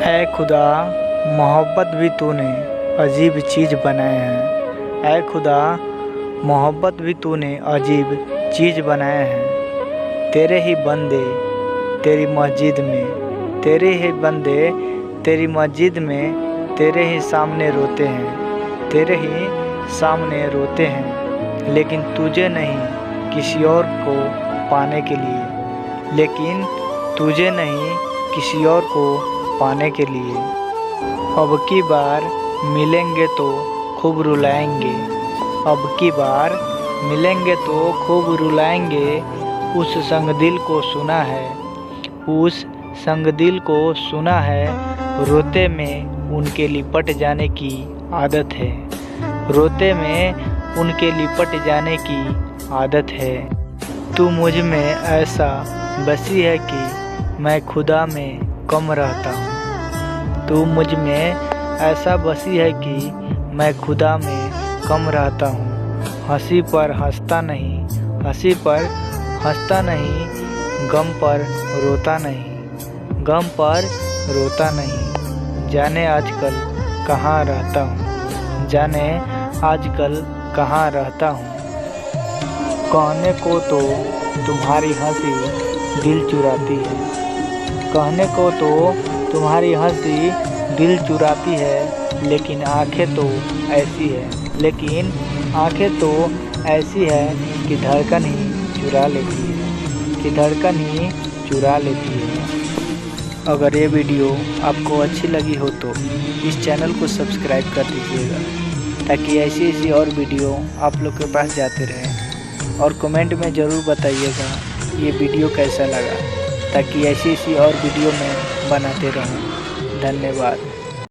ऐ खुदा, मोहब्बत भी तूने अजीब चीज़ बनाए हैं। ऐ खुदा, मोहब्बत भी तूने अजीब चीज़ बनाए हैं। तेरे ही बंदे तेरी मस्जिद में, तेरे ही बंदे तेरी मस्जिद में तेरे ही सामने रोते हैं, तेरे ही सामने रोते हैं। लेकिन तुझे नहीं किसी और को पाने के लिए, लेकिन तुझे नहीं किसी और को पाने के लिए। अब की बार मिलेंगे तो खूब रुलाएंगे, अब की बार मिलेंगे तो खूब रुलाएंगे। उस संग दिल को सुना है, उस संग दिल को सुना है। रोते में उनके लिपट जाने की आदत है, रोते में उनके लिपट जाने की आदत है। तू मुझ में ऐसा बसी है कि मैं खुदा में कम रहता हूँ। तू मुझ में ऐसा बसी है कि मैं खुदा में कम रहता हूँ। हंसी पर हंसता नहीं, हंसी पर हंसता नहीं, गम पर रोता नहीं, गम पर रोता नहीं। जाने आजकल कहाँ रहता हूँ, जाने आजकल कहाँ रहता हूँ। कहने को तो तुम्हारी हंसी दिल चुराती है, कहने को तो तुम्हारी हंसी दिल चुराती है। लेकिन आंखें तो ऐसी है, लेकिन आंखें तो ऐसी है कि धड़कन ही चुरा लेती है, कि धड़कन ही चुरा लेती है। अगर ये वीडियो आपको अच्छी लगी हो तो इस चैनल को सब्सक्राइब कर दीजिएगा, ताकि ऐसी ऐसी और वीडियो आप लोग के पास जाते रहें। और कमेंट में ज़रूर बताइएगा ये वीडियो कैसा लगा, ताकि ऐसी ऐसी और वीडियो में बनाते रहूं। धन्यवाद।